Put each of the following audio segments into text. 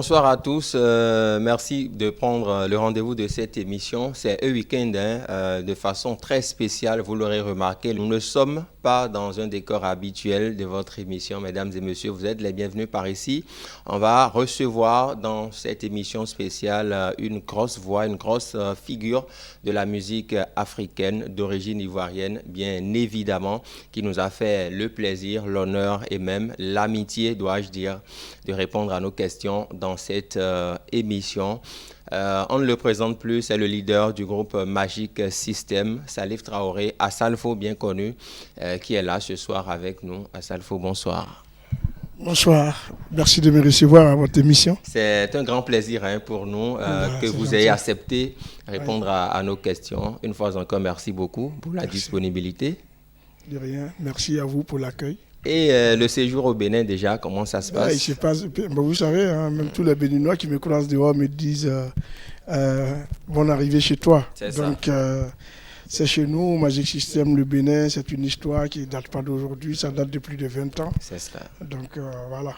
bonsoir à tous. Merci de prendre le rendez-vous de cette émission. C'est un week-end de façon très spéciale, vous l'aurez remarqué. Nous ne sommes pas dans un décor habituel de votre émission, mesdames et messieurs. Vous êtes les bienvenus par ici. On va recevoir dans cette émission spéciale une grosse voix, une grosse figure de la musique africaine d'origine ivoirienne, bien évidemment, qui nous a fait le plaisir, l'honneur et même l'amitié, dois-je dire, de répondre à nos questions dans cette émission. On ne le présente plus, c'est le leader du groupe Magic System, Salif Traoré, Assalfo bien connu, qui est là ce soir avec nous. Assalfo, bonsoir. Bonsoir, merci de me recevoir à votre émission. C'est un grand plaisir pour nous que vous ayez accepté répondre à nos questions. Une fois encore, merci beaucoup pour la disponibilité. De rien, merci à vous pour l'accueil. Et le séjour au Bénin déjà, comment ça se passe? Il se passe, vous savez, même tous les Béninois qui me croisent dehors me disent bonne arrivée chez toi. Donc c'est chez nous, Magic System, le Bénin, c'est une histoire qui ne date pas d'aujourd'hui, ça date de plus de 20 ans. C'est ça. Donc voilà,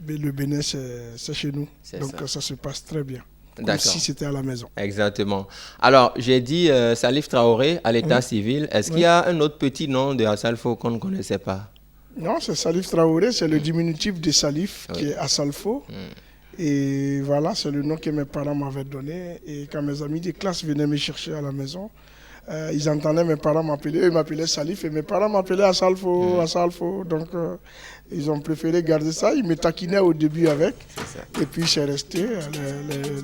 le Bénin c'est chez nous, donc ça se passe très bien. Comme si c'était à la maison. Exactement. Alors, j'ai dit Salif Traoré à l'état civil. Est-ce qu'il y a un autre petit nom de Assalfo qu'on ne connaissait pas? Non, c'est Salif Traoré, c'est le diminutif de Salif qui est Assalfo. Et voilà, c'est le nom que mes parents m'avaient donné. Et quand mes amis de classe venaient me chercher à la maison, ils entendaient mes parents m'appeler. Eux, ils m'appelaient Salif et mes parents m'appelaient Assalfo, Assalfo. Donc, ils ont préféré garder ça. Ils me taquinaient au début avec. Et puis, c'est resté.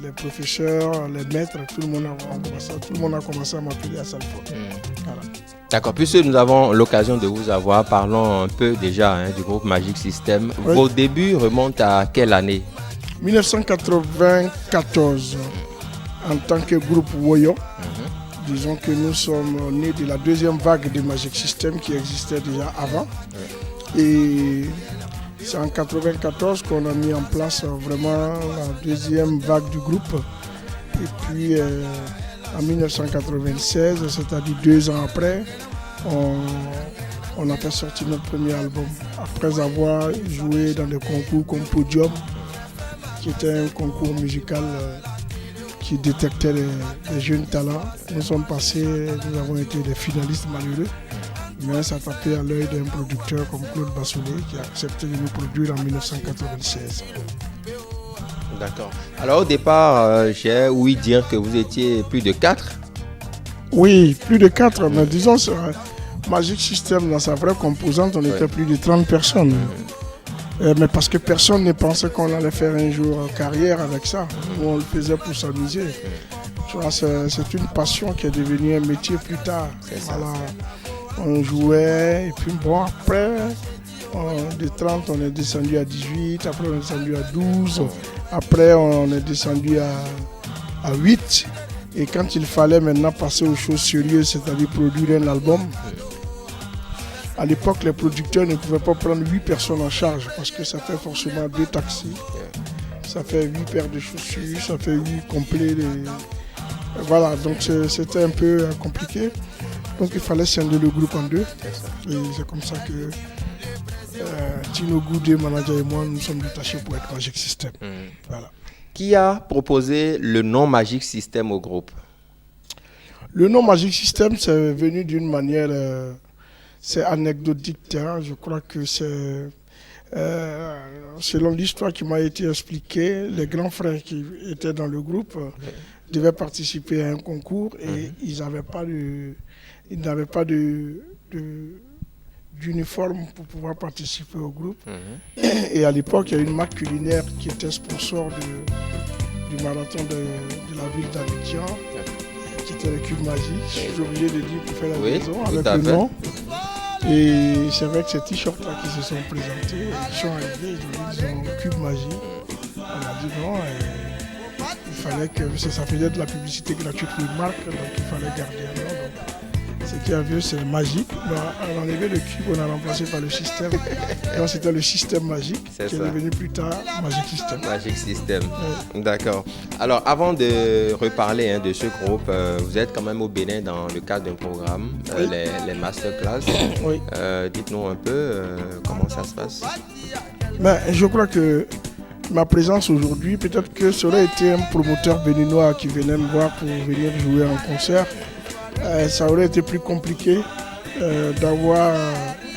Les professeurs, les maîtres, tout le monde a commencé à m'appeler Assalfo. Voilà. D'accord. Puisque nous avons l'occasion de vous avoir, parlons un peu déjà du groupe Magic System. Oui. Vos débuts remontent à quelle année? 1994, en tant que groupe Woyo. Disons que nous sommes nés de la deuxième vague de Magic System qui existait déjà avant. Et c'est en 1994 qu'on a mis en place vraiment la deuxième vague du groupe. Et puis en 1996, c'est-à-dire 2 ans après, on a fait sortir notre premier album. Après avoir joué dans des concours comme Podium, qui était un concours musical qui détectait les jeunes talents. Nous avons été des finalistes malheureux, mais ça tapait à l'œil d'un producteur comme Claude Bassolet qui a accepté de nous produire en 1996. D'accord. Alors au départ, j'ai ouï dire que vous étiez plus de 4. Oui, plus de 4, mais disons, Magic System, dans sa vraie composante, on était plus de 30 personnes. Mais parce que personne ne pensait qu'on allait faire un jour carrière avec ça. On le faisait pour s'amuser. C'est une passion qui est devenue un métier plus tard. Voilà. On jouait et puis bon, après, de 30, on est descendu à 18, après on est descendu à 12, après on est descendu à 8. Et quand il fallait maintenant passer aux choses sérieuses, c'est-à-dire produire un album, à l'époque, les producteurs ne pouvaient pas prendre 8 personnes en charge parce que ça fait forcément 2 taxis, ça fait 8 paires de chaussures, ça fait 8 complets. Voilà, donc c'était un peu compliqué. Donc il fallait scinder le groupe en 2. Et c'est comme ça que Tino Goudé, manager et moi, nous sommes détachés pour être Magic System. Voilà. Qui a proposé le nom Magic System au groupe? Le nom Magic System, c'est venu d'une manière... c'est anecdotique, je crois que c'est selon l'histoire qui m'a été expliquée, les grands frères qui étaient dans le groupe devaient participer à un concours et ils n'avaient pas d'uniforme pour pouvoir participer au groupe. Et à l'époque, il y a une marque culinaire qui était sponsor du marathon de la ville d'Abidjan, qui était le Cube Magique. Je suis obligé de dire pour faire la maison avec le nom. Et c'est vrai que ces t-shirts-là qui se sont présentés, ils sont arrivés, ils ont le Cube Magique. On a dit non, il fallait que ça faisait de la publicité gratuite pour une marque, donc il fallait garder un nom. Ce qui a vu, c'est magique. On a enlevé le cube, on a remplacé par le système. Donc c'était le système magique qui est devenu plus tard Magic System. Magic System, d'accord. Alors avant de reparler de ce groupe, vous êtes quand même au Bénin dans le cadre d'un programme, les masterclass. Dites-nous un peu comment ça se passe. Je crois que ma présence aujourd'hui, peut-être que ça aurait été un promoteur béninois qui venait me voir pour venir jouer en concert. Ça aurait été plus compliqué d'avoir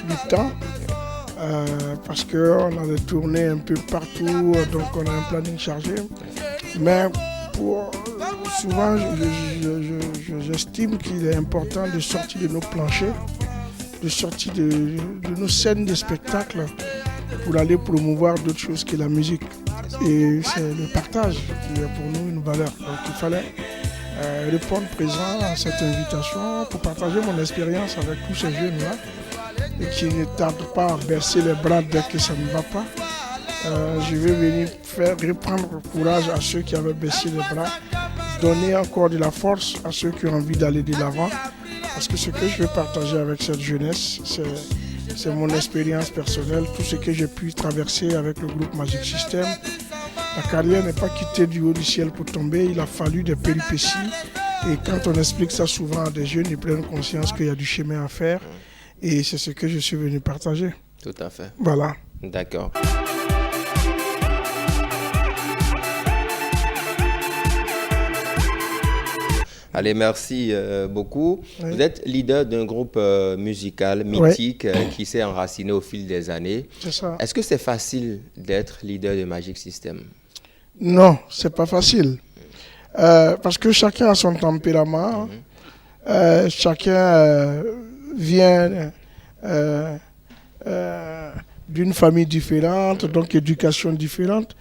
du temps parce qu'on a des tournées un peu partout, donc on a un planning chargé. Mais souvent, j'estime qu'il est important de sortir de nos planchers, de sortir de nos scènes de spectacle pour aller promouvoir d'autres choses que la musique. Et c'est le partage qui est pour nous une valeur. Donc il fallait répondre présent à cette invitation pour partager mon expérience avec tous ces jeunes-là et qui ne tardent pas à baisser les bras dès que ça ne va pas. Je vais venir reprendre courage à ceux qui avaient baissé les bras, donner encore de la force à ceux qui ont envie d'aller de l'avant. Parce que ce que je veux partager avec cette jeunesse, c'est mon expérience personnelle, tout ce que j'ai pu traverser avec le groupe Magic System. La carrière n'est pas quittée du haut du ciel pour tomber, il a fallu des péripéties. Et quand on explique ça souvent à des jeunes, ils prennent conscience qu'il y a du chemin à faire. Et c'est ce que je suis venu partager. Tout à fait. Voilà. D'accord. Allez, merci beaucoup. Oui. Vous êtes leader d'un groupe musical mythique qui s'est enraciné au fil des années. C'est ça. Est-ce que c'est facile d'être leader de Magic System? Non, c'est pas facile. Parce que chacun a son tempérament. Chacun vient d'une famille différente, donc éducation différente.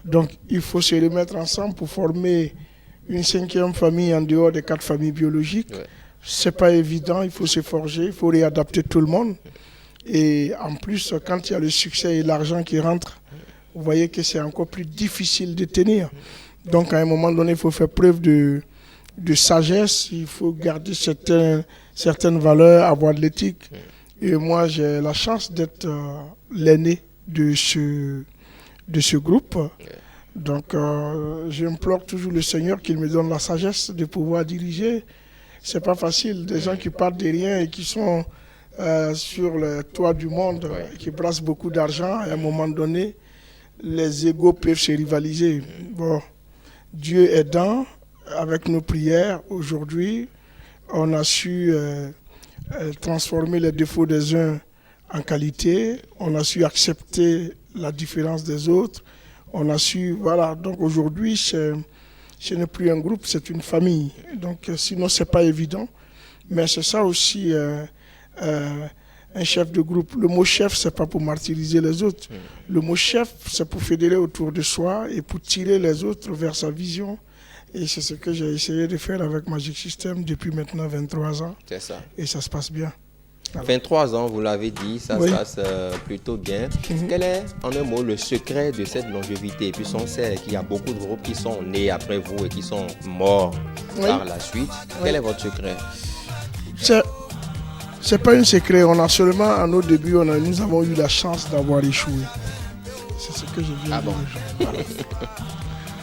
Donc il faut se remettre ensemble pour former une 5e famille en dehors des 4 familles biologiques. C'est pas évident, il faut se forger, il faut réadapter tout le monde. Et en plus, quand il y a le succès et l'argent qui rentrent, vous voyez que c'est encore plus difficile de tenir. Donc à un moment donné, il faut faire preuve de sagesse, il faut garder certaines valeurs, avoir de l'éthique. Et moi, j'ai la chance d'être l'aîné de ce groupe. Donc, j'implore toujours le Seigneur qu'il me donne la sagesse de pouvoir diriger. C'est pas facile. Des gens qui partent de rien et qui sont sur le toit du monde, qui brassent beaucoup d'argent, à un moment donné, les égos peuvent se rivaliser. Bon, Dieu aidant, avec nos prières, aujourd'hui, on a su transformer les défauts des uns en qualité. On a su accepter la différence des autres. On a su, voilà, donc aujourd'hui, ce n'est plus un groupe, c'est une famille. Donc sinon, ce n'est pas évident. Mais c'est ça aussi, un chef de groupe. Le mot chef, ce n'est pas pour martyriser les autres. Le mot chef, c'est pour fédérer autour de soi et pour tirer les autres vers sa vision. Et c'est ce que j'ai essayé de faire avec Magic System depuis maintenant 23 ans. C'est ça. Et ça se passe bien. Alors. 23 ans, vous l'avez dit, ça se passe plutôt bien. Quel est, en un mot, le secret de cette longévité? Et puis on sait qu'il y a beaucoup de groupes qui sont nés après vous et qui sont morts par la suite. Quel est votre secret? C'est pas un secret. On a seulement, à nos débuts, nous avons eu la chance d'avoir échoué. C'est ce que je viens de dire. Voilà.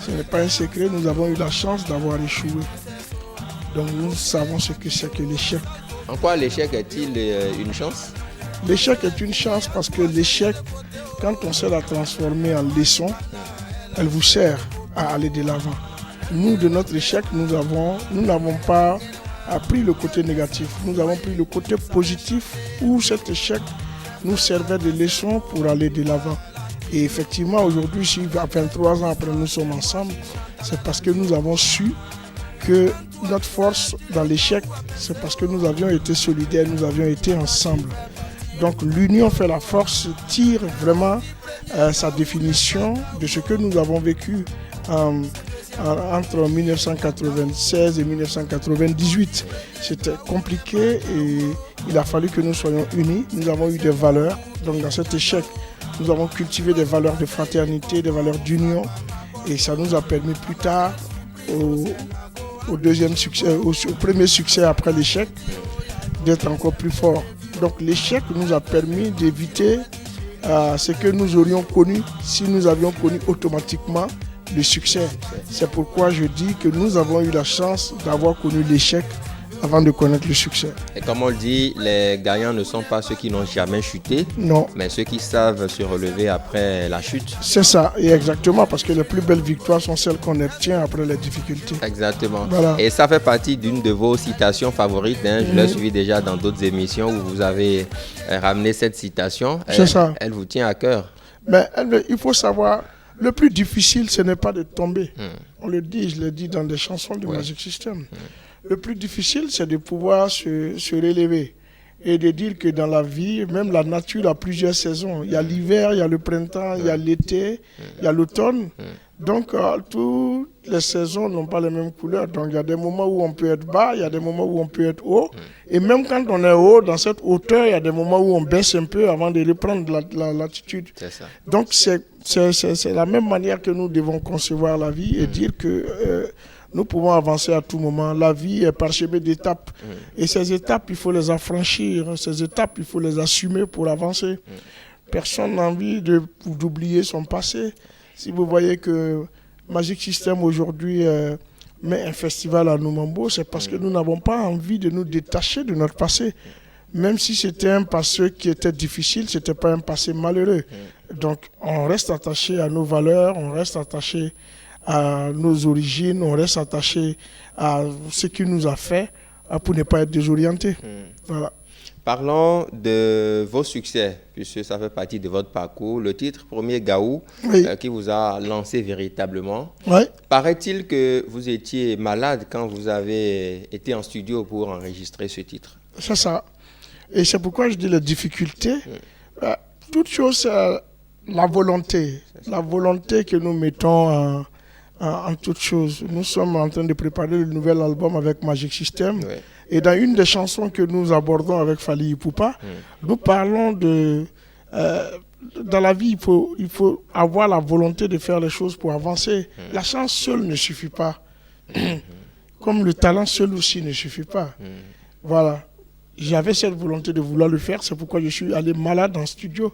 Ce n'est pas un secret, nous avons eu la chance d'avoir échoué. Donc nous savons ce que c'est que l'échec. En quoi l'échec est-il une chance? L'échec est une chance parce que l'échec, quand on sait la transformer en leçon, elle vous sert à aller de l'avant. Nous, de notre échec, nous n'avons pas appris le côté négatif. Nous avons pris le côté positif où cet échec nous servait de leçon pour aller de l'avant. Et effectivement, aujourd'hui, si à 23 ans après nous sommes ensemble, c'est parce que nous avons su que notre force dans l'échec, c'est parce que nous avions été solidaires, nous avions été ensemble. Donc l'union fait la force, tire vraiment sa définition de ce que nous avons vécu entre 1996 et 1998. C'était compliqué et il a fallu que nous soyons unis. Nous avons eu des valeurs. Donc dans cet échec, nous avons cultivé des valeurs de fraternité, des valeurs d'union. Et ça nous a permis plus tard, au deuxième succès, au premier succès après l'échec, d'être encore plus fort. Donc l'échec nous a permis d'éviter ce que nous aurions connu si nous avions connu automatiquement le succès. C'est pourquoi je dis que nous avons eu la chance d'avoir connu l'échec avant de connaître le succès. Et comme on le dit, les gagnants ne sont pas ceux qui n'ont jamais chuté, Non. mais ceux qui savent se relever après la chute. C'est ça, et exactement, parce que les plus belles victoires sont celles qu'on obtient après les difficultés. Exactement. Voilà. Et ça fait partie d'une de vos citations favorites. Je l'ai suivi déjà dans d'autres émissions où vous avez ramené cette citation. C'est ça. Elle vous tient à cœur. Mais il faut savoir, le plus difficile, ce n'est pas de tomber. On le dit, je l'ai dit dans des chansons du Magic System. Le plus difficile, c'est de pouvoir se relever et de dire que dans la vie, même la nature a plusieurs saisons. Il y a l'hiver, il y a le printemps, il y a l'été, il y a l'automne. Donc, toutes les saisons n'ont pas les mêmes couleurs. Donc, il y a des moments où on peut être bas, il y a des moments où on peut être haut. Et même quand on est haut, dans cette hauteur, il y a des moments où on baisse un peu avant de reprendre l'attitude. C'est ça. Donc, c'est la même manière que nous devons concevoir la vie et dire que nous pouvons avancer à tout moment. La vie est parsemée d'étapes. Et ces étapes, il faut les affranchir. Ces étapes, il faut les assumer pour avancer. Personne n'a envie d'oublier son passé. Si vous voyez que Magic System aujourd'hui met un festival à Numambo, c'est parce que nous n'avons pas envie de nous détacher de notre passé. Même si c'était un passé qui était difficile, ce n'était pas un passé malheureux. Donc on reste attaché à nos valeurs, on reste attaché à nos origines, on reste attaché à ce qui nous a fait pour ne pas être désorienté. Voilà. Parlons de vos succès, puisque ça fait partie de votre parcours. Le titre Premier Gaou, qui vous a lancé véritablement. Oui. Paraît-il que vous étiez malade quand vous avez été en studio pour enregistrer ce titre? C'est ça. Et c'est pourquoi je dis les difficultés. Toute chose, c'est la volonté. La volonté que nous mettons en toute chose. Nous sommes en train de préparer le nouvel album avec Magic System. Oui. Et dans une des chansons que nous abordons avec Fally Ipupa, nous parlons de... dans la vie, il faut avoir la volonté de faire les choses pour avancer. La chance seule ne suffit pas. Comme le talent seul aussi ne suffit pas. Voilà. J'avais cette volonté de vouloir le faire, c'est pourquoi je suis allé malade en studio.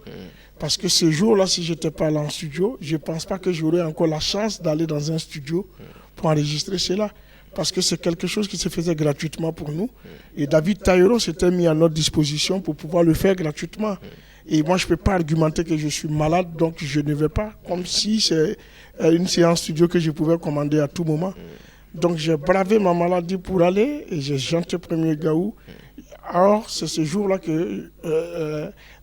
Parce que ce jour-là, si je n'étais pas allé en studio, je ne pense pas que j'aurais encore la chance d'aller dans un studio pour enregistrer cela. Parce que c'est quelque chose qui se faisait gratuitement pour nous. Et David Taïro s'était mis à notre disposition pour pouvoir le faire gratuitement. Et moi, je ne peux pas argumenter que je suis malade, donc je ne vais pas. Comme si c'est une séance studio que je pouvais commander à tout moment. Donc j'ai bravé ma maladie pour aller et j'ai chanté Premier Gaou. Alors, c'est ce jour-là que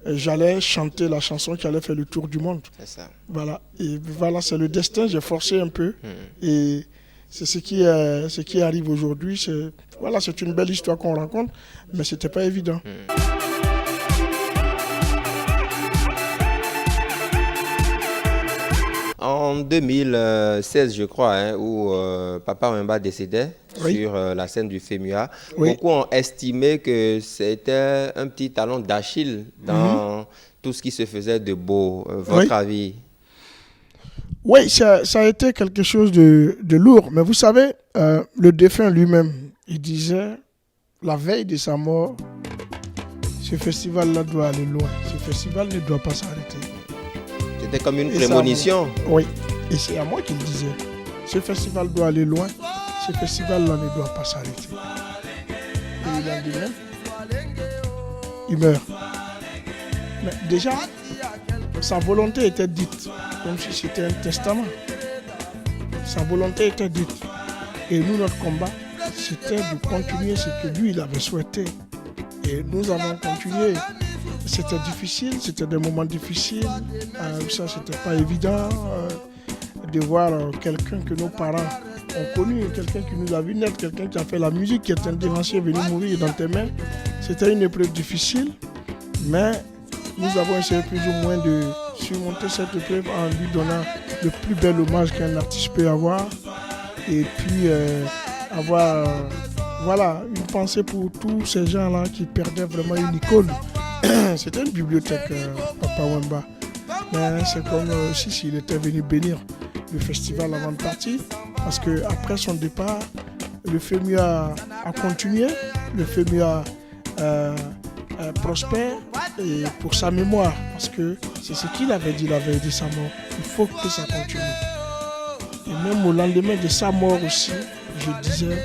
j'allais chanter la chanson qui allait faire le tour du monde. C'est ça. Voilà. Et voilà, c'est le destin. J'ai forcé un peu. Et c'est ce qui arrive aujourd'hui. Voilà, c'est une belle histoire qu'on raconte, mais ce n'était pas évident. En 2016, je crois, où Papa Wemba décédait sur la scène du FEMUA, beaucoup ont estimé que c'était un petit talon d'Achille dans tout ce qui se faisait de beau. Votre avis? Oui, ça a été quelque chose de lourd. Mais vous savez, le défunt lui-même, il disait, la veille de sa mort, ce festival-là doit aller loin. Ce festival ne doit pas s'arrêter. C'était comme une prémonition. Oui, et c'est à moi qu'il disait. Ce festival doit aller loin. Ce festival-là ne doit pas s'arrêter. Et le lendemain, il meurt. Mais déjà, sa volonté était dite, comme si c'était un testament. Sa volonté était dite. Et nous, notre combat, c'était de continuer ce que lui, il avait souhaité. Et nous avons continué. C'était difficile, c'était des moments difficiles. Ça, c'était pas évident de voir quelqu'un que nos parents ont connu, quelqu'un qui nous a vu naître, quelqu'un qui a fait la musique, qui est un dévancier venu mourir dans tes mains. C'était une épreuve difficile, mais nous avons essayé plus ou moins de surmonter cette épreuve en lui donnant le plus bel hommage qu'un artiste peut avoir. Et puis avoir une pensée pour tous ces gens-là qui perdaient vraiment une icône. C'était une bibliothèque, Papa Wemba. Mais c'est comme aussi s'il était venu bénir le festival avant de partir. Parce qu'après son départ, le FEMUA a continué. Le FEMUA prospère et pour sa mémoire. Parce que c'est ce qu'il avait dit la veille de sa mort. Il faut que ça continue. Et même au lendemain de sa mort aussi, je disais,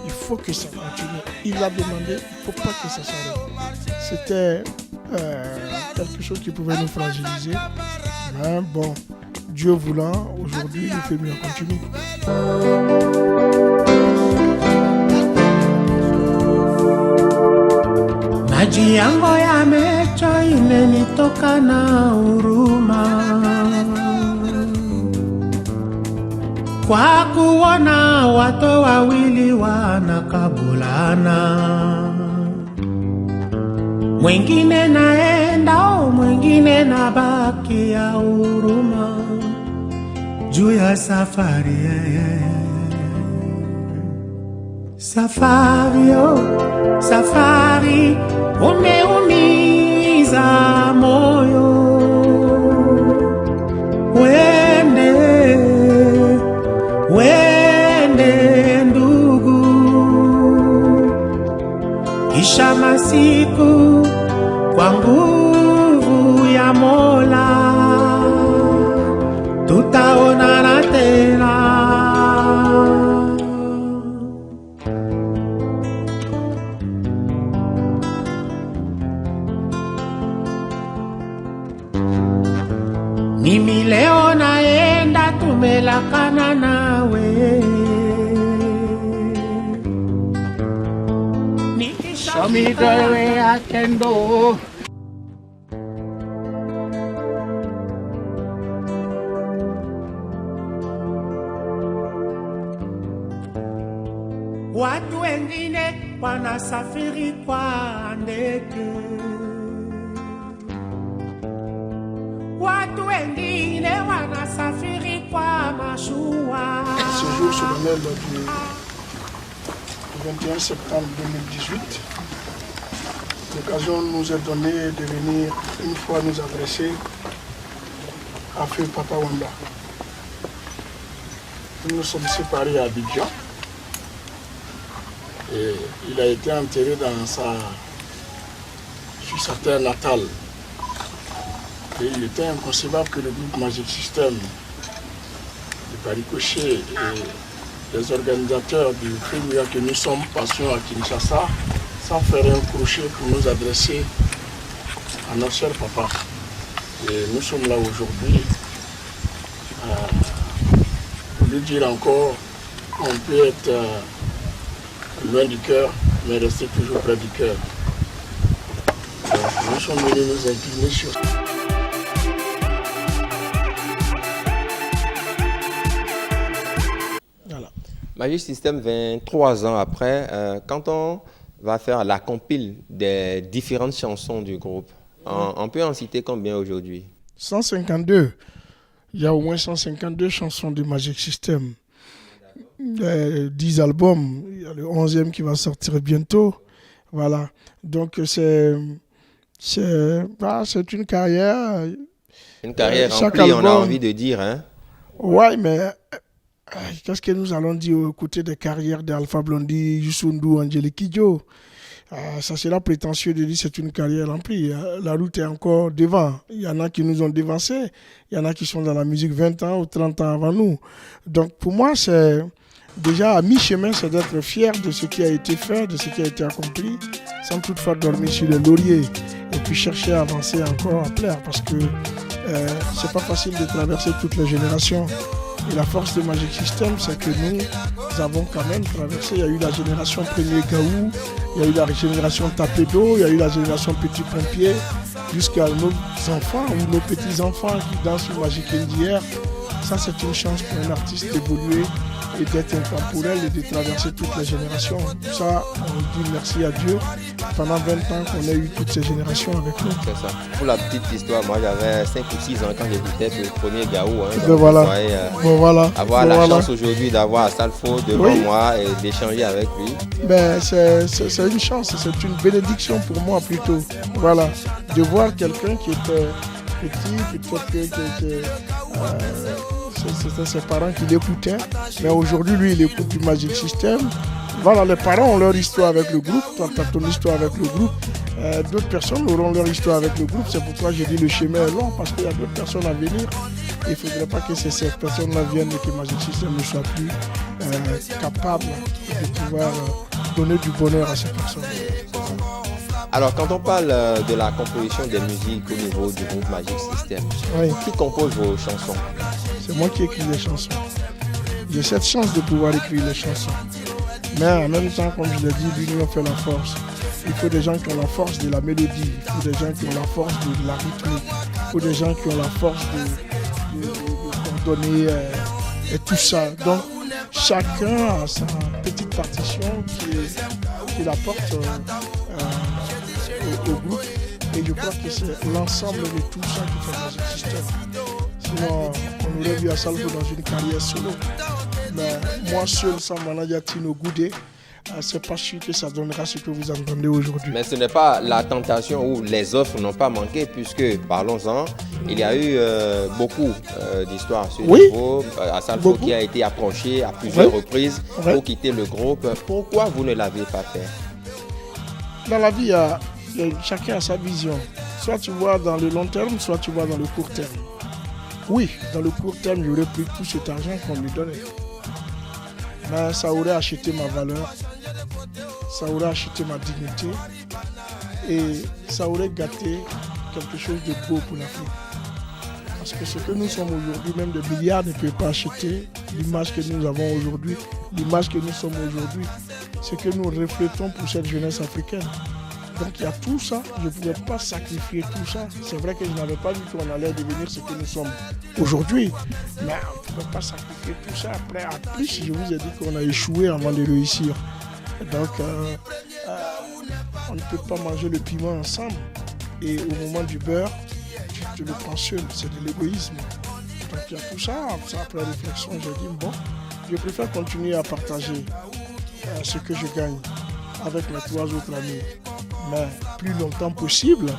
il faut que ça continue. il a demandé, il ne faut pas que ça s'arrête. C'était quelque chose qui pouvait nous fragiliser. Mais bon, Dieu voulant, aujourd'hui, il fait mieux continuer. Maji yangu yamecho imenitoka na huruma, kwa kuona watu wawili wanakabulana, mwingine naenda mwingine nabaki ya huruma juu ya safari. Safari, oh, safari, umeumiza moyo. Wende, wende ndugu, kisha masiku kwa nguvu ya Mola tutaonana tena. Mimi leo naenda, tumelakana nawe. Shamidawe akendo. Watu wengine wanasafiri kwa ndege, watu wengine wanasafiri kwa mashua. Ce jour solennel du 21 septembre 2018, l'occasion nous est donnée de venir une fois nous adresser à Feu Papa Wemba. Nous nous sommes séparés à Abidjan et il a été enterré sur sa terre natale. Et il était inconcevable que le groupe Magic System de Paris Cochet et les organisateurs du film que nous sommes passions à Kinshasa sans faire un crochet pour nous adresser à notre cher papa. Et nous sommes là aujourd'hui pour lui dire encore qu'on peut être loin du cœur, mais rester toujours près du cœur. Donc, nous sommes venus nous incliner sur ça. Magic System, 23 ans après, quand on va faire la compile des différentes chansons du groupe, on peut en citer combien aujourd'hui? 152. Il y a au moins 152 chansons de Magic System. 10 albums. Il y a le 11e qui va sortir bientôt. Voilà. Donc c'est une carrière. Une carrière remplie, on a envie de dire. Hein? Ouais, mais qu'est-ce que nous allons dire aux côtés des carrières d'Alpha Blondy, Youssou N'Dour, Angélique Kidjo? Ça sera prétentieux de dire que c'est une carrière remplie. La route est encore devant. Il y en a qui nous ont dévancés. Il y en a qui sont dans la musique 20 ans ou 30 ans avant nous. Donc pour moi, c'est déjà à mi-chemin, c'est d'être fier de ce qui a été fait, de ce qui a été accompli, sans toutefois dormir sur les lauriers et puis chercher à avancer encore à plaire, parce que c'est pas facile de traverser toutes les générations. Et la force de Magic System, c'est que nous avons quand même traversé. Il y a eu la génération Premier Gaou, il y a eu la génération Tapédo, il y a eu la génération Petit Pompier, jusqu'à nos enfants ou nos petits-enfants qui dansent sur Magic d'hier. Ça, c'est une chance pour un artiste d'évoluer et d'être intemporel et de traverser toutes les générations. Tout ça, on dit merci à Dieu pendant 20 ans qu'on a eu toutes ces générations avec nous. C'est ça. Pour la petite histoire, moi j'avais 5 ou 6 ans quand j'écoutais le premier Gaou. Hein, donc voilà. Avoir la chance aujourd'hui d'avoir Salfo devant moi et d'échanger avec lui. Ben, c'est une chance, c'est une bénédiction pour moi plutôt. Voilà, de voir quelqu'un qui était petit, peut-être que c'était ses parents qui l'écoutaient, mais aujourd'hui, lui, il écoute du Magic System. Voilà, les parents ont leur histoire avec le groupe, toi, tu as ton histoire avec le groupe, d'autres personnes auront leur histoire avec le groupe. C'est pourquoi j'ai dit le chemin est long, parce qu'il y a d'autres personnes à venir. Il ne faudrait pas que ces personnes-là viennent et que Magic System ne soit plus capable de pouvoir donner du bonheur à ces personnes. Alors, quand on parle de la composition des musiques au niveau du groupe Magic System, Oui, qui compose vos chansons? c'est moi qui écris les chansons. J'ai cette chance de pouvoir écrire les chansons. Mais en même temps, comme je l'ai dit, l'union fait la force. Il faut des gens qui ont la force de la mélodie, il faut des gens qui ont la force de la rythmique, il faut des gens qui ont la force de coordonner et tout ça. Donc, chacun a sa petite partition qu'il apporte au groupe. Et je crois que c'est l'ensemble de tout ça qui fait Magic System. Sinon, on aurait vu à Salvo dans une carrière solo. Mais moi seul, sans manager Tino Goudé, c'est pas sûr que ça donnera ce que vous entendez aujourd'hui. Mais ce n'est pas la tentation où les offres n'ont pas manqué, puisque, parlons-en, il y a eu beaucoup d'histoires à ce niveau. À Salvo qui a été approché à plusieurs reprises pour quitter le groupe. Pourquoi vous ne l'avez pas fait? Dans la vie, chacun a sa vision. Soit tu vois dans le long terme, soit tu vois dans le court terme. Oui, dans le court terme, j'aurais pris tout cet argent qu'on lui donnait. Mais ça aurait acheté ma valeur, ça aurait acheté ma dignité et ça aurait gâté quelque chose de beau pour l'Afrique. Parce que ce que nous sommes aujourd'hui, même des milliards ne peuvent pas acheter l'image que nous avons aujourd'hui, l'image que nous sommes aujourd'hui, ce que nous reflétons pour cette jeunesse africaine. Donc il y a tout ça, je ne pouvais pas sacrifier tout ça. C'est vrai que je n'avais pas vu qu'on allait devenir ce que nous sommes aujourd'hui. Mais on ne pouvait pas sacrifier tout ça. Après, en plus, je vous ai dit qu'on a échoué avant de réussir. Donc on ne peut pas manger le piment ensemble. Et au moment du beurre, tu le prends seul. C'est de l'égoïsme. Donc il y a tout ça. Après réflexion, j'ai dit, bon, je préfère continuer à partager ce que je gagne avec mes 3 autres amis, mais plus longtemps possible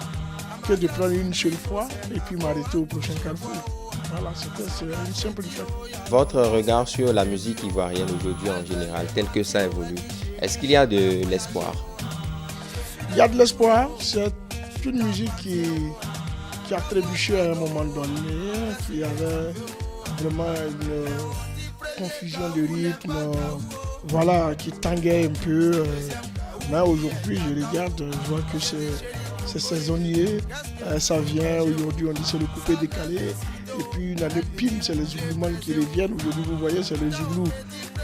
que de prendre une seule fois et puis m'arrêter au prochain carrefour. Voilà, c'est une simple chose. Votre regard sur la musique ivoirienne aujourd'hui en général, tel que ça évolue, est-ce qu'il y a de l'espoir? Il y a de l'espoir. C'est une musique qui a trébuché à un moment donné, qui avait vraiment une confusion de rythme, voilà, qui tanguait un peu. Mais aujourd'hui, je regarde, je vois que c'est saisonnier, ça vient. Aujourd'hui, on dit c'est le coupé décalé. Et puis une année pile, c'est les Zouglous qui reviennent. Aujourd'hui, vous voyez, c'est le Zouglou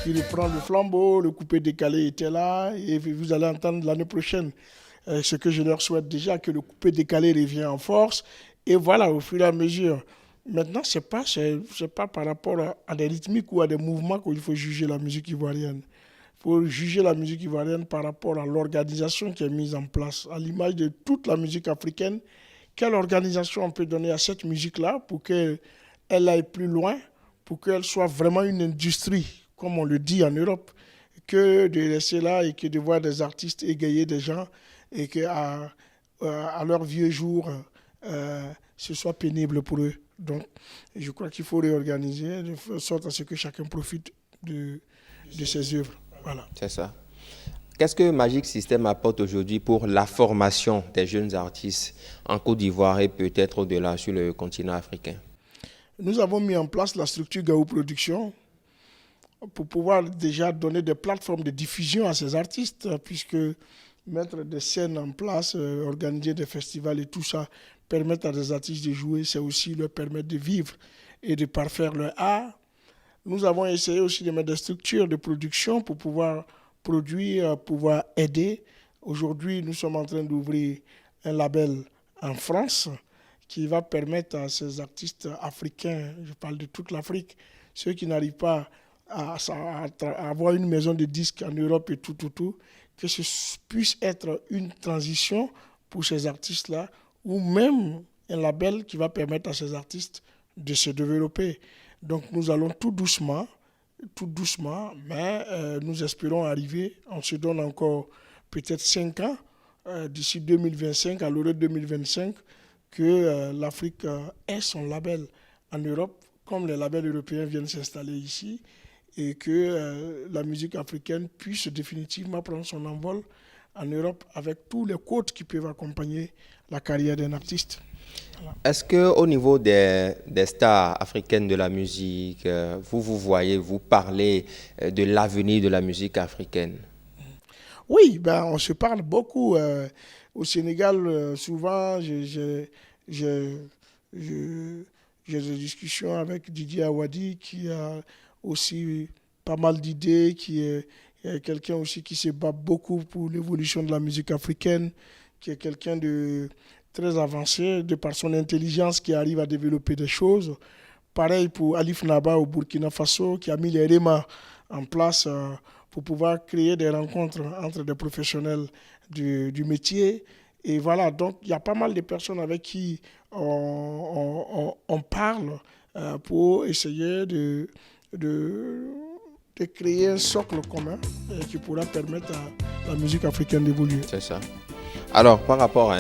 qui reprend le flambeau. Le coupé décalé était là. Et vous allez entendre l'année prochaine ce que je leur souhaite déjà, que le coupé décalé revienne en force. Et voilà, au fur et à mesure. Maintenant, c'est pas par rapport à des rythmiques ou à des mouvements qu'il faut juger la musique ivoirienne. Il faut juger la musique ivoirienne par rapport à l'organisation qui est mise en place, à l'image de toute la musique africaine. Quelle organisation on peut donner à cette musique-là pour qu'elle aille plus loin, pour qu'elle soit vraiment une industrie, comme on le dit en Europe, que de rester là et que de voir des artistes égayer des gens et qu'à leur vieux jour, ce soit pénible pour eux. Donc, je crois qu'il faut réorganiser de sorte à ce que chacun profite de ses œuvres. Voilà. C'est ça. Qu'est-ce que Magic System apporte aujourd'hui pour la formation des jeunes artistes en Côte d'Ivoire et peut-être au-delà sur le continent africain? Nous avons mis en place la structure Gaou Production pour pouvoir déjà donner des plateformes de diffusion à ces artistes, puisque mettre des scènes en place, organiser des festivals et tout ça, permettre à des artistes de jouer, c'est aussi leur permettre de vivre et de parfaire leur art. Nous avons essayé aussi de mettre des structures de production pour pouvoir produire, pouvoir aider. Aujourd'hui, nous sommes en train d'ouvrir un label en France qui va permettre à ces artistes africains, je parle de toute l'Afrique, ceux qui n'arrivent pas à avoir une maison de disques en Europe et tout, que ce puisse être une transition pour ces artistes-là, ou même un label qui va permettre à ces artistes de se développer. Donc nous allons tout doucement, mais nous espérons arriver, on se donne encore peut-être 5 ans, d'ici 2025, à l'automne 2025, que l'Afrique ait son label en Europe, comme les labels européens viennent s'installer ici, et que la musique africaine puisse définitivement prendre son envol en Europe avec tous les codes qui peuvent accompagner la carrière d'un artiste. Voilà. Est-ce qu'au niveau des stars africaines de la musique, vous voyez, vous parlez de l'avenir de la musique africaine? Oui, ben, on se parle beaucoup. Au Sénégal, souvent, je- je- j'ai des discussions avec Didier Awadi qui a aussi pas mal d'idées, qui est quelqu'un aussi qui se bat beaucoup pour l'évolution de la musique africaine, qui est quelqu'un de très avancé de par son intelligence qui arrive à développer des choses. Pareil pour Alif Naba au Burkina Faso qui a mis les REMA en place pour pouvoir créer des rencontres entre des professionnels du métier. Et voilà, donc il y a pas mal de personnes avec qui on parle pour essayer de, de créer un socle commun qui pourra permettre à la musique africaine d'évoluer. C'est ça. Alors, par rapport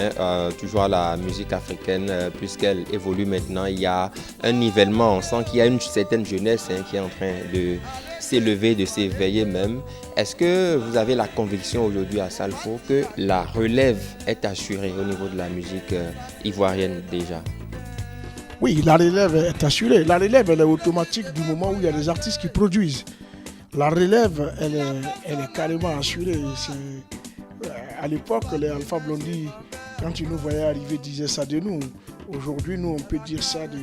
toujours à la musique africaine, puisqu'elle évolue maintenant, il y a un nivellement. On sent qu'il y a une certaine jeunesse qui est en train de s'élever, de s'éveiller même. Est-ce que vous avez la conviction aujourd'hui à Salfo que la relève est assurée au niveau de la musique ivoirienne déjà? Oui, la relève est assurée. La relève, elle est automatique du moment où il y a des artistes qui produisent. La relève, elle est carrément assurée. À l'époque, les Alpha Blondy, quand ils nous voyaient arriver, disaient ça de nous. Aujourd'hui, nous, on peut dire ça de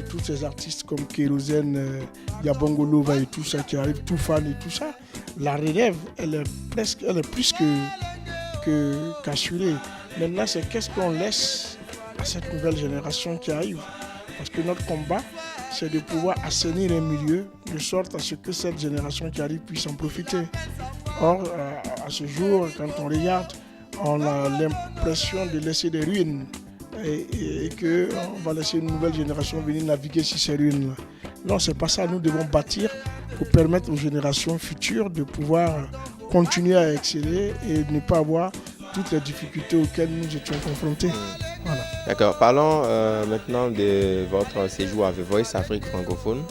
tous ces artistes comme Kérosène, Yabongo Lova et tout ça qui arrivent, tout fan et tout ça. La relève, elle est plus qu'assurée. Maintenant, c'est qu'est-ce qu'on laisse à cette nouvelle génération qui arrive. Parce que notre combat, c'est de pouvoir assainir un milieu de sorte à ce que cette génération qui arrive puisse en profiter. Or, à ce jour, quand on regarde, on a l'impression de laisser des ruines et qu'on va laisser une nouvelle génération venir naviguer sur ces ruines-là. Non, c'est pas ça. Nous devons bâtir pour permettre aux générations futures de pouvoir continuer à exceller et ne pas avoir toutes les difficultés auxquelles nous étions confrontés. Voilà. D'accord. Parlons maintenant de votre séjour à The Voice Afrique francophone.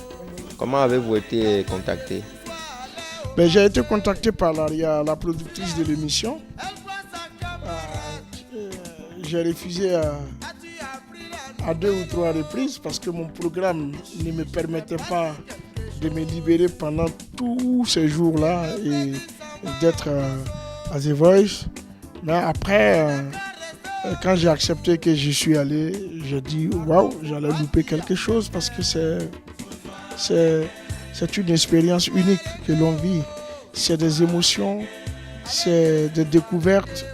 Comment avez-vous été contacté? Ben, j'ai été contacté par la productrice de l'émission. J'ai refusé à 2 ou 3 reprises parce que mon programme ne me permettait pas de me libérer pendant tous ces jours-là et d'être à The Voice. Mais après, quand j'ai accepté que j'y suis allé, j'ai dit waouh, j'allais louper quelque chose parce que c'est une expérience unique que l'on vit. C'est des émotions, c'est des découvertes,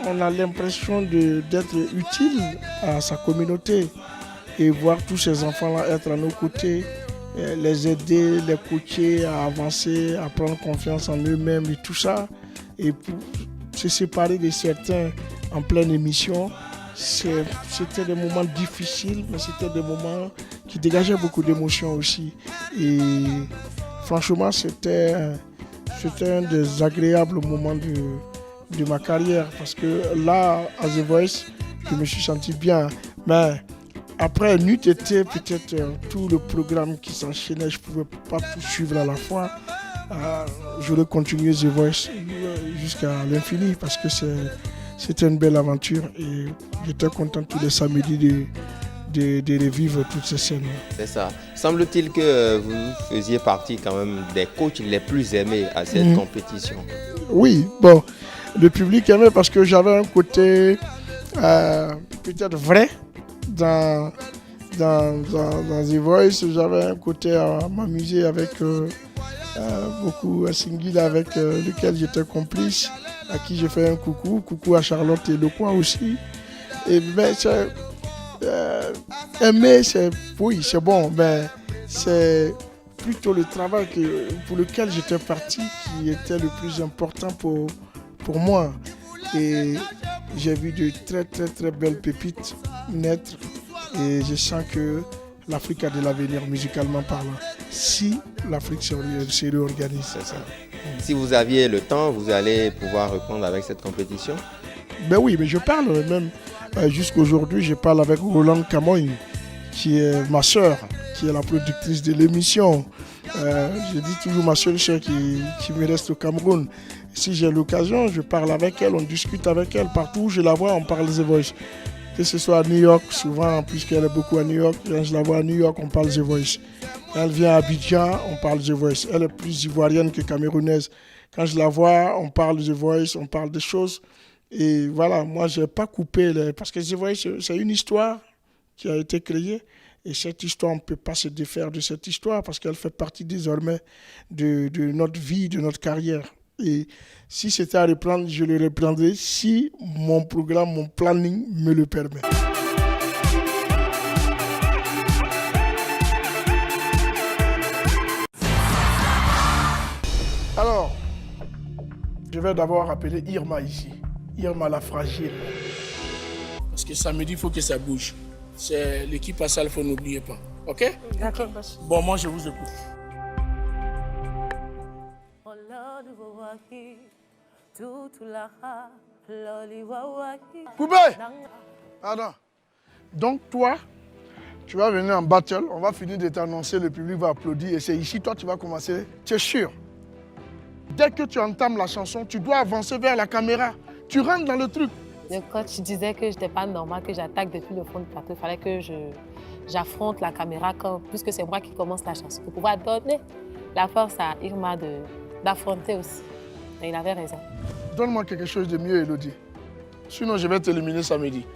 on a l'impression d'être utile à sa communauté et voir tous ces enfants-là être à nos côtés, les aider, les coacher à avancer, à prendre confiance en eux-mêmes et tout ça. Et pour se séparer de certains en pleine émission, c'était des moments difficiles, mais c'était des moments qui dégageaient beaucoup d'émotions aussi. Et franchement, c'était un des agréables moments de ma carrière parce que là, à The Voice, je me suis senti bien. Mais après, n'eût été peut-être tout le programme qui s'enchaînait, je ne pouvais pas tout suivre à la fois. J'aurais continué The Voice jusqu'à l'infini parce que c'était une belle aventure et j'étais content tous les samedis de revivre toutes ces scènes. C'est ça. Semble-t-il que vous faisiez partie quand même des coachs les plus aimés à cette compétition. Oui, bon, le public aimait parce que j'avais un côté peut-être vrai dans The Voice. J'avais un côté à m'amuser avec beaucoup à Singila avec lequel j'étais complice, à qui j'ai fait un coucou. Coucou à Charlotte et Lecoin aussi. Et ben, aimer, oui, c'est bon, mais c'est plutôt le travail pour lequel j'étais parti qui était le plus important pour moi. Et j'ai vu de très très très belles pépites naître et je sens que l'Afrique a de l'avenir musicalement parlant. Si l'Afrique se réorganise, c'est ça. Si vous aviez le temps, vous allez pouvoir reprendre avec cette compétition? Ben oui, mais je parle même jusqu'aujourd'hui, je parle avec Roland Camoy, qui est ma soeur, qui est la productrice de l'émission. Je dis toujours ma seule soeur qui me reste au Cameroun. Si j'ai l'occasion, je parle avec elle, on discute avec elle. Partout où je la vois, on parle The Voice. Que ce soit à New York, souvent, puisqu'elle est beaucoup à New York, quand je la vois à New York, on parle The Voice. Elle vient à Abidjan, on parle The Voice. Elle est plus ivoirienne que camerounaise. Quand je la vois, on parle de The Voice, on parle des choses. Et voilà, moi, je n'ai pas coupé, parce que The Voice, c'est une histoire qui a été créée. Et cette histoire, on ne peut pas se défaire de cette histoire parce qu'elle fait partie désormais de notre vie, de notre carrière. Et si c'était à reprendre, je le reprendrai si mon programme, mon planning me le permet. Alors, je vais d'abord appeler Irma ici. Irma la fragile. Parce que samedi, il faut que ça bouge. C'est l'équipe à salle, il faut n'oublier pas. OK? D'accord. Bon, moi, je vous écoute. Poupée! Pardon. Donc, toi, tu vas venir en battle, on va finir de t'annoncer, le public va applaudir et c'est ici, toi, tu vas commencer. Tu es sûr? Dès que tu entames la chanson, tu dois avancer vers la caméra. Tu rentres dans le truc. Le coach disait que je n'étais pas normal, que j'attaque depuis le fond du plateau. Il fallait que j'affronte la caméra puisque c'est moi qui commence la chanson. Pour pouvoir donner la force à Irma d'affronter aussi. Et il avait raison. Donne-moi quelque chose de mieux, Elodie. Sinon, je vais t'éliminer samedi.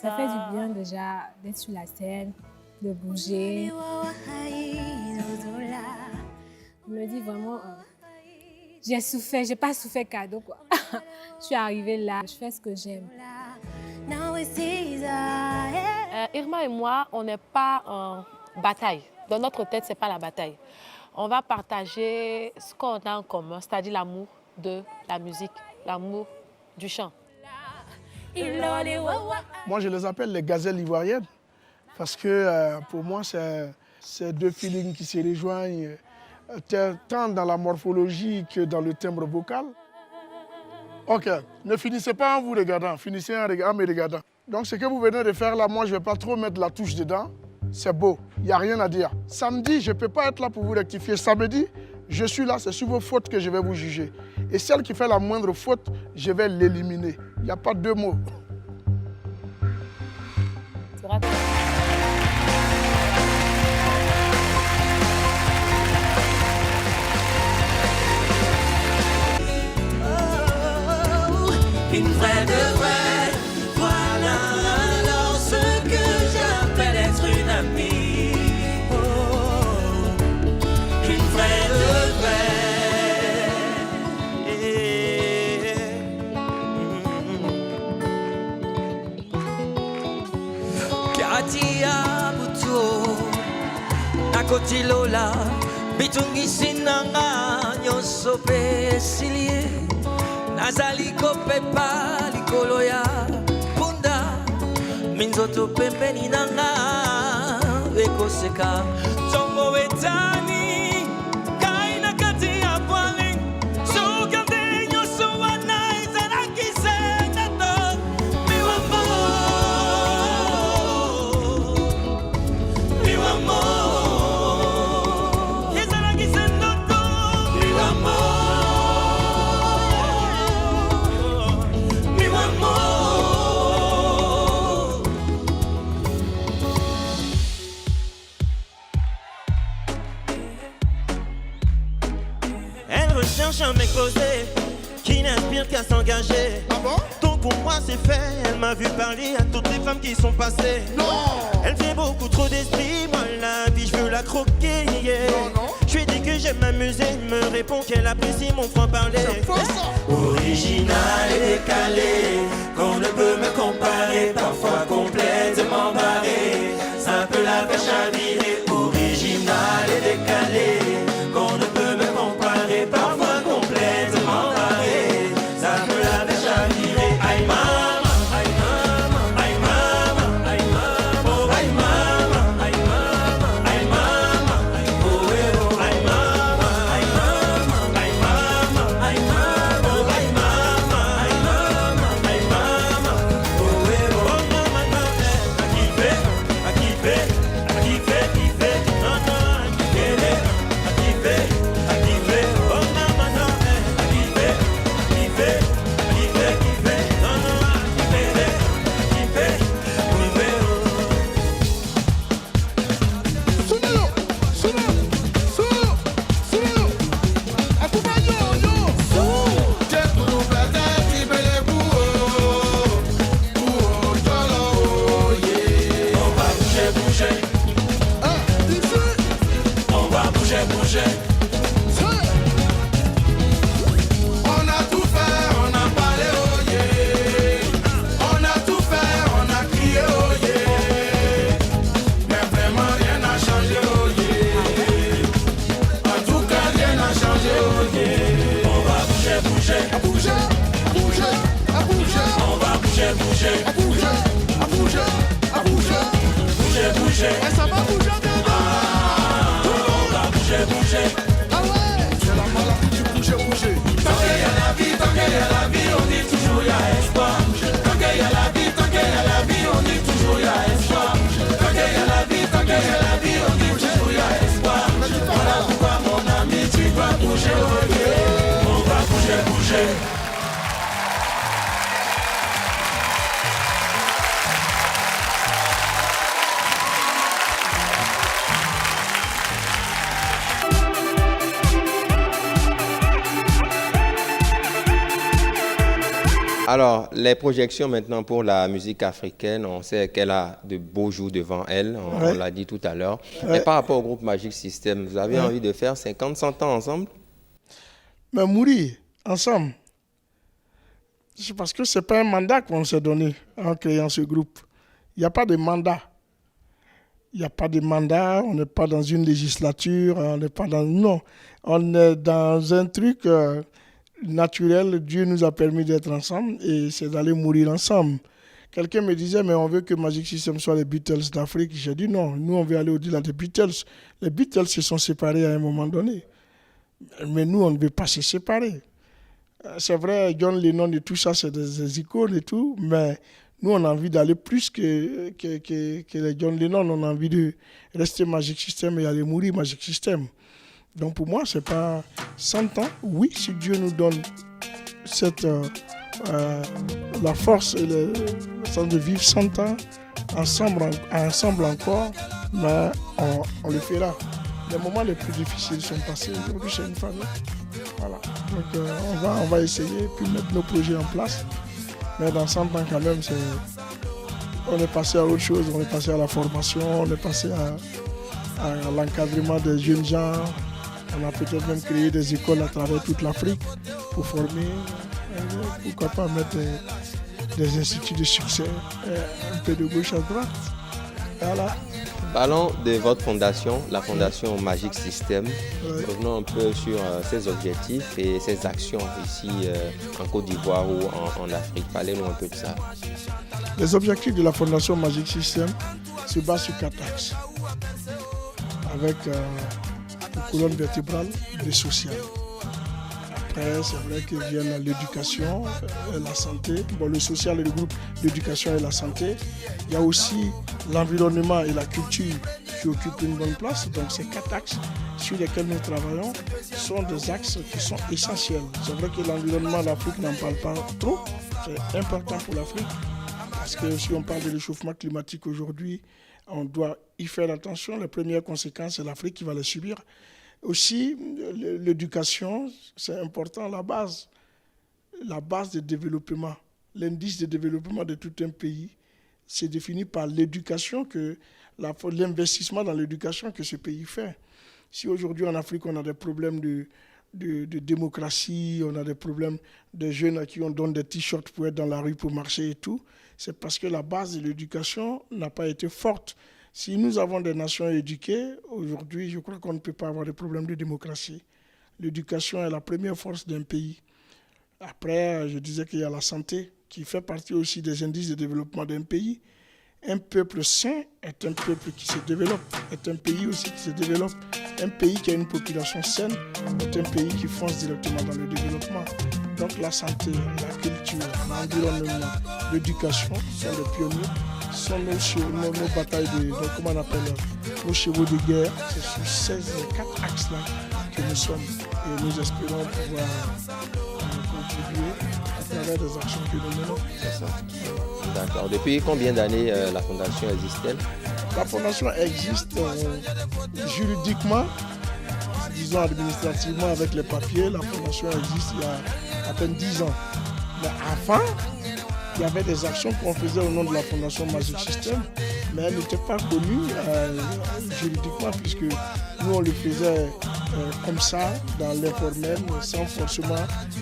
Ça fait du bien déjà d'être sur la scène, de bouger. Je me dis vraiment, j'ai souffert, j'ai pas souffert cadeau quoi. Je suis arrivée là, je fais ce que j'aime. Irma et moi, on n'est pas en bataille. Dans notre tête, c'est pas la bataille. On va partager ce qu'on a en commun, c'est-à-dire l'amour de la musique, l'amour du chant. Moi, je les appelle les gazelles ivoiriennes parce que pour moi, c'est deux feelings qui se rejoignent tant dans la morphologie que dans le timbre vocal. Ok, ne finissez pas en vous regardant, finissez en me regardant. Donc, ce que vous venez de faire là, moi, je ne vais pas trop mettre la touche dedans. C'est beau, il n'y a rien à dire. Samedi, je ne peux pas être là pour vous rectifier. Samedi, je suis là, c'est sur vos fautes que je vais vous juger. Et celle qui fait la moindre faute, je vais l'éliminer. Il n'y a pas deux mots. Une vraie de vraie, voilà alors ce que j'appelle être une amie. Oh, une vraie de vraie. Katia buto, nakoti lola, bitungi sinanga nyoso pesilie. Nazali kopepa likolo ya punda minzoto pembeni nanga ekoseka tongo etani kaina kati ya bwali sokande nyoso wana ezalaki se tato miwamo ezalaki se ndoto miwamo. Cherche un mec posé qui n'inspire qu'à s'engager. Ah bon? Donc pour moi c'est fait. Elle m'a vu parler à toutes les femmes qui sont passées. Non! Elle fait beaucoup trop d'esprit. Moi la vie je veux la croquer. Yeah. Non. Je lui dis que j'aime m'amuser. Elle me répond qu'elle apprécie mon franc-parler. C'est faux ça! Original et décalé, qu'on ne peut me comparer. Parfois complètement barré, ça peut la faire chavirer. Original et décalé, qu'on ne peut me comparer. Parfois complètement barré, ça peut la faire chavirer. Aïe mama, aïe mama, aïe mama, aïe mama, oh aïe mama, aïe mama, aïe mama, oh oh aïe mama, aïe mama, aïe mama, aïe mama, oh aïe mama, aïe mama, aïe mama, oh oh mama, à qui fait, à qui fait, à qui fait. bouger, à bouger, à bouger, à bouger, bouger, bouger, et ça va bouger bien. On va bouger, bouger. Ah ouais, c'est la maladie du bouger, bouger. Tant qu'il y a la vie, tant qu'il y a la vie, on dit toujours il y a espoir. Tant qu'il y a la vie, tant qu'il y a la vie, on dit toujours il y a espoir. Tant qu'il y a la vie, tant qu'il y a la vie, on dit toujours il y a espoir. Voilà pourquoi mon ami, tu vas bouger, on va bouger, bouger. Alors, les projections maintenant pour la musique africaine, on sait qu'elle a de beaux jours devant elle, on l'a dit tout à l'heure. Mais par rapport au groupe Magic System, vous avez envie de faire 50-100 ans ensemble? Mais mourir ensemble, c'est parce que ce n'est pas un mandat qu'on s'est donné en créant ce groupe. Il n'y a pas de mandat. Il n'y a pas de mandat, on n'est pas dans une législature, on n'est pas dans... Non, on est dans un truc... naturel, Dieu nous a permis d'être ensemble et c'est d'aller mourir ensemble. Quelqu'un me disait, mais on veut que Magic System soit les Beatles d'Afrique. J'ai dit non, nous on veut aller au-delà des Beatles. Les Beatles se sont séparés à un moment donné. Mais nous, on ne veut pas se séparer. C'est vrai, John Lennon et tout ça, c'est des icônes et tout, mais nous, on a envie d'aller plus que les John Lennon. On a envie de rester Magic System et aller mourir Magic System. Donc pour moi, ce n'est pas 100 ans. Oui, si Dieu nous donne la force et le sens de vivre 100 ans ensemble encore, mais on le fera. Les moments les plus difficiles sont passés. Aujourd'hui, c'est une famille. Voilà. Donc on va essayer, puis mettre nos projets en place. Mais dans 100 ans quand même, on est passé à autre chose. On est passé à la formation, on est passé à l'encadrement des jeunes gens. On a peut-être même créé des écoles à travers toute l'Afrique pour former, pourquoi pas mettre des instituts de succès un peu de gauche à droite. Voilà. Parlons de votre fondation, la fondation Magic System. Revenons un peu sur ses objectifs et ses actions ici en Côte d'Ivoire ou en Afrique. Parlez-nous un peu de ça. Les objectifs de la fondation Magic System se basent sur 4 axes. Avec une colonne vertébrale, le social. Après, c'est vrai que vient l'éducation, la santé. Bon, le social et le groupe l'éducation et la santé. Il y a aussi l'environnement et la culture qui occupent une bonne place. Donc ces 4 axes sur lesquels nous travaillons sont des axes qui sont essentiels. C'est vrai que l'environnement, l'Afrique n'en parle pas trop. C'est important pour l'Afrique parce que si on parle de réchauffement climatique aujourd'hui, on doit y faire attention. Les premières conséquences, c'est l'Afrique qui va les subir. Aussi, l'éducation, c'est important, la base de développement. L'indice de développement de tout un pays, c'est défini par l'éducation, l'investissement dans l'éducation que ce pays fait. Si aujourd'hui en Afrique, on a des problèmes de démocratie, on a des problèmes de jeunes à qui on donne des t-shirts pour être dans la rue pour marcher et tout, c'est parce que la base de l'éducation n'a pas été forte. Si nous avons des nations éduquées, aujourd'hui, je crois qu'on ne peut pas avoir de problème de démocratie. L'éducation est la première force d'un pays. Après, je disais qu'il y a la santé, qui fait partie aussi des indices de développement d'un pays. Un peuple sain est un peuple qui se développe, est un pays aussi qui se développe. Un pays qui a une population saine est un pays qui fonce directement dans le développement. Donc la santé, la culture, l'environnement, l'éducation sont les pionniers, sont nos batailles comment on appelle, nos chevaux de guerre. C'est sur ces 4 axes-là que nous sommes et nous espérons pouvoir contribuer à travers des actions que nous menons. C'est ça. D'accord. Depuis combien d'années la fondation existe-t-elle? La fondation existe juridiquement, disons administrativement avec les papiers. La fondation existe il y a à peine 10 ans. Mais avant, il y avait des actions qu'on faisait au nom de la fondation Magic System, mais elles n'étaient pas connues juridiquement puisque nous on le faisait comme ça, dans l'informel, sans forcément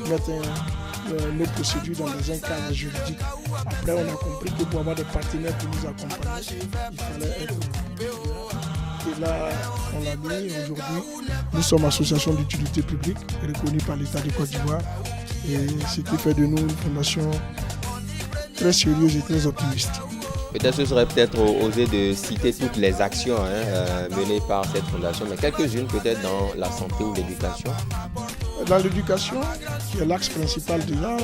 mettre nos procédures dans un cadre juridique. Après, on a compris que pour avoir des partenaires qui nous accompagnent, il fallait être... Et là, on l'a mis aujourd'hui. Nous sommes association d'utilité publique reconnue par l'État de Côte d'Ivoire. Et ce qui fait de nous une fondation très sérieuse et très optimiste. Peut-être ce serait peut-être osé de citer toutes les actions menées par cette fondation, mais quelques-unes peut-être dans la santé ou l'éducation. Dans l'éducation, qui est l'axe principal déjà,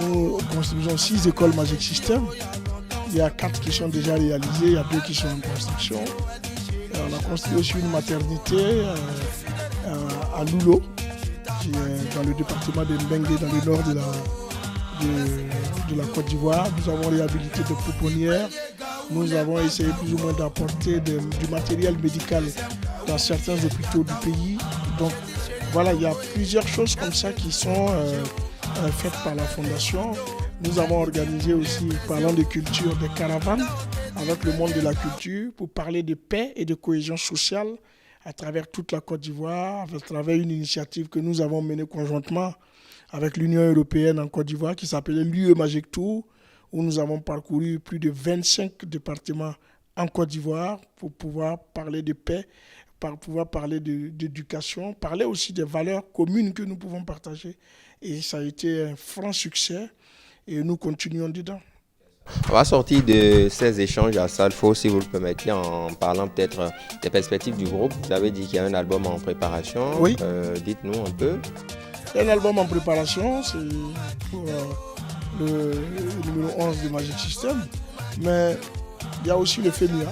nous construisons 6 écoles Magic System. Il y a 4 qui sont déjà réalisées, il y a 2 qui sont en construction. On a construit aussi une maternité à Loulo, qui est dans le département de Mbengue, dans le nord de la Côte d'Ivoire. Nous avons réhabilité des pouponnières. Nous avons essayé plus ou moins d'apporter du matériel médical dans certains hôpitaux du pays. Donc voilà, il y a plusieurs choses comme ça qui sont faites par la Fondation. Nous avons organisé aussi, parlant de culture, des caravanes avec le monde de la culture pour parler de paix et de cohésion sociale à travers toute la Côte d'Ivoire, à travers une initiative que nous avons menée conjointement avec l'Union européenne en Côte d'Ivoire qui s'appelait l'UE Magic Tour, où nous avons parcouru plus de 25 départements en Côte d'Ivoire pour pouvoir parler de paix, pour pouvoir parler d'éducation, parler aussi des valeurs communes que nous pouvons partager. Et ça a été un franc succès et nous continuons dedans. On va sortir de ces échanges à Salfo, si vous le permettez, en parlant peut-être des perspectives du groupe. Vous avez dit qu'il y a un album en préparation. Oui. Dites-nous un peu. Un album en préparation, c'est pour le numéro 11 de Magic System. Mais il y a aussi le FEMUA,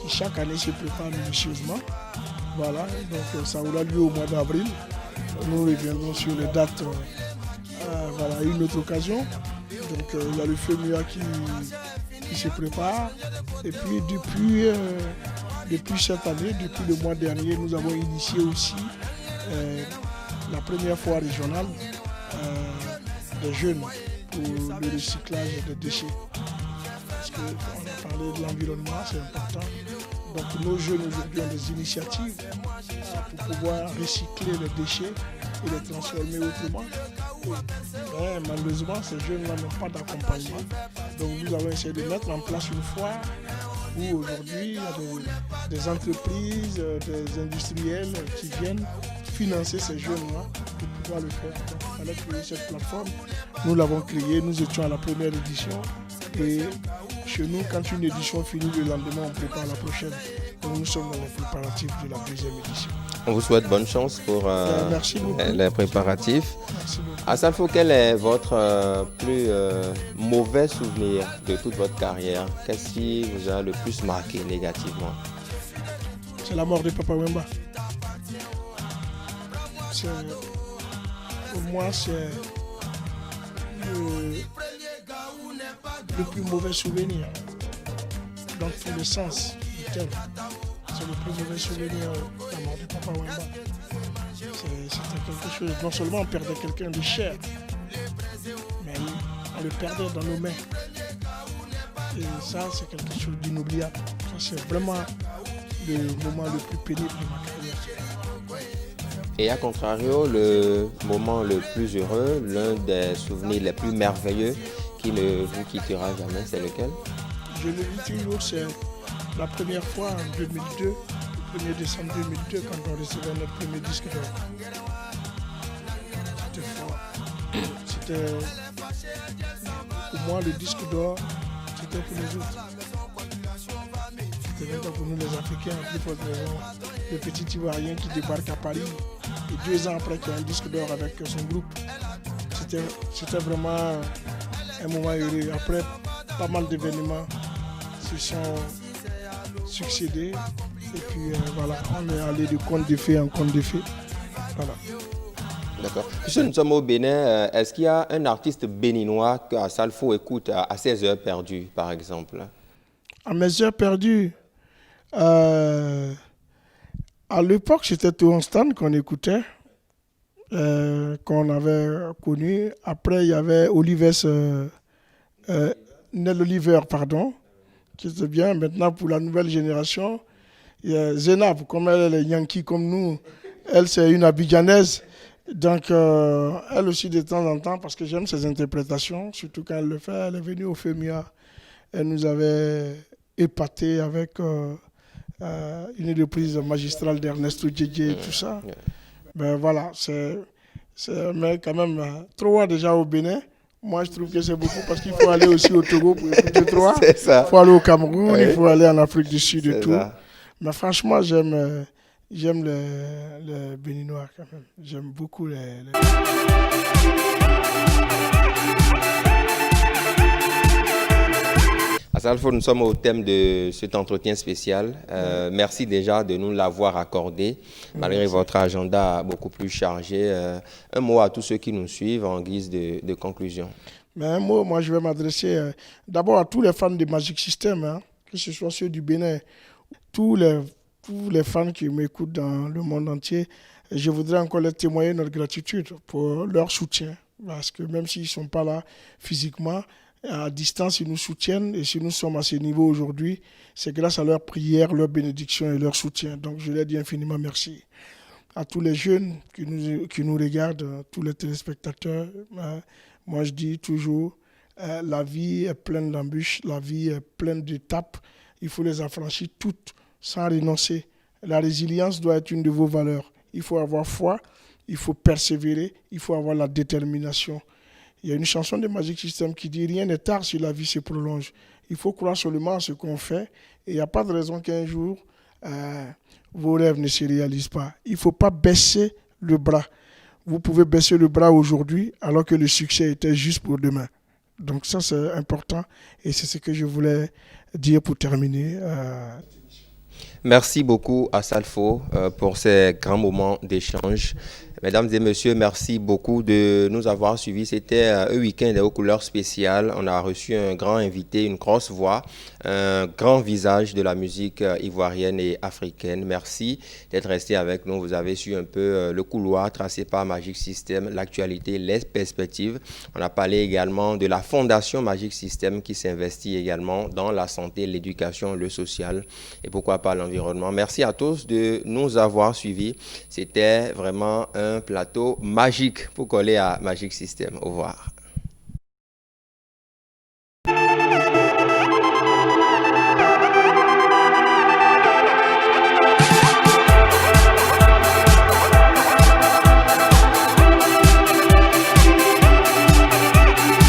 qui chaque année se prépare minutieusement. Voilà, donc ça aura lieu au mois d'avril. Nous reviendrons sur les dates à une autre occasion. Donc il y a le FEMUA qui se prépare. Et puis depuis cette année, depuis le mois dernier, nous avons initié aussi la première fois régionale des jeunes pour le recyclage des déchets. Parce qu'on a parlé de l'environnement, c'est important. Donc nos jeunes aujourd'hui ont des initiatives pour pouvoir recycler les déchets et les transformer autrement. Mais malheureusement, ces jeunes-là n'ont pas d'accompagnement. Donc nous avons essayé de mettre en place une foire où aujourd'hui il y a des entreprises, des industriels qui viennent financer ces jeunes-là pour pouvoir le faire. Donc il fallait créer cette plateforme. Nous l'avons créée, nous étions à la première édition. Et chez nous, quand une édition finit, le lendemain, on prépare la prochaine. Donc nous sommes dans les préparatifs de la deuxième édition. On vous souhaite bonne chance pour les préparatifs. Merci beaucoup. À Salfo, quel est votre plus mauvais souvenir de toute votre carrière? Qu'est-ce qui vous a le plus marqué négativement? C'est la mort de Papa Wemba. Pour moi, c'est le plus mauvais souvenir dans tous les sens du terme. C'est le plus mauvais souvenir, la mort de Papa Wemba. C'était quelque chose, non seulement on perdait quelqu'un de cher, mais on le perdait dans nos mains. Et ça, c'est quelque chose d'inoubliable. Ça, c'est vraiment le moment le plus pénible de ma carrière. Et à contrario, le moment le plus heureux, l'un des souvenirs les plus merveilleux qui ne vous quittera jamais, c'est lequel? Je le dis toujours, c'est la première fois en 2002, le 1er décembre 2002, quand on recevait notre premier disque d'or. C'était fort. C'était, pour moi, le disque d'or, c'était pour les autres. C'était même pas pour nous les Africains, plus forte raison, le petit Ivoirien qui débarque à Paris et 2 ans après qu'il a un disque d'or avec son groupe. C'était vraiment un moment heureux. Après, pas mal d'événements se sont succédés. Et puis voilà, on est allé de conte de fées en conte de fées. Voilà. D'accord. Puisque nous sommes au Bénin, est-ce qu'il y a un artiste béninois qu'à Salfo écoute à ses heures perdues, par exemple? À mes heures perdues, à l'époque, c'était Toon Stan qu'on écoutait, qu'on avait connu. Après, il y avait Nel Oliver, pardon, qui était bien. Maintenant, pour la nouvelle génération, il y a Zénab, comme elle est Yankee comme nous. Elle, c'est une Abidjanaise. Donc, elle aussi, de temps en temps, parce que j'aime ses interprétations, surtout quand elle le fait, elle est venue au FEMUA. Elle nous avait épaté avec une reprise magistrale d'Ernesto Djedje et tout ça. Ben voilà, mais quand même, 3 déjà au Bénin. Moi, je trouve que c'est beaucoup parce qu'il faut aller aussi au Togo pour écouter 3. C'est ça. Il faut aller au Cameroun, Oui. il faut aller en Afrique du Sud et C'est tout. ça. Mais franchement, j'aime le béninois quand même. J'aime beaucoup Asalfo, nous sommes au thème de cet entretien spécial. Merci déjà de nous l'avoir accordé, malgré votre agenda beaucoup plus chargé. Un mot à tous ceux qui nous suivent en guise de conclusion. Mais un mot, moi, je vais m'adresser d'abord à tous les fans de Magic System, hein, que ce soit ceux du Bénin, tous les fans qui m'écoutent dans le monde entier. Et je voudrais encore leur témoigner notre gratitude pour leur soutien. Parce que même s'ils ne sont pas là physiquement, à distance, ils nous soutiennent. Et si nous sommes à ce niveau aujourd'hui, c'est grâce à leurs prières, leur bénédiction et leur soutien. Donc, je leur dis infiniment merci. À tous les jeunes qui nous regardent, tous les téléspectateurs, moi, je dis toujours, la vie est pleine d'embûches, la vie est pleine d'étapes. Il faut les affranchir toutes sans renoncer. La résilience doit être une de vos valeurs. Il faut avoir foi, il faut persévérer, il faut avoir la détermination. Il y a une chanson de Magic System qui dit « Rien n'est tard si la vie se prolonge ». Il faut croire seulement à ce qu'on fait et il n'y a pas de raison qu'un jour, vos rêves ne se réalisent pas. Il ne faut pas baisser le bras. Vous pouvez baisser le bras aujourd'hui alors que le succès était juste pour demain. Donc ça, c'est important et c'est ce que je voulais dire pour terminer. Merci beaucoup à Salfo pour ces grands moments d'échange. Mesdames et messieurs, merci beaucoup de nous avoir suivis. C'était un week-end aux couleurs spéciales. On a reçu un grand invité, une grosse voix, un grand visage de la musique ivoirienne et africaine. Merci d'être resté avec nous. Vous avez su un peu le couloir tracé par Magic System, l'actualité, les perspectives. On a parlé également de la fondation Magic System qui s'investit également dans la santé, l'éducation, le social et pourquoi pas l'environnement. Merci à tous de nous avoir suivis. C'était vraiment un plateau magique pour coller à Magic System. Au revoir.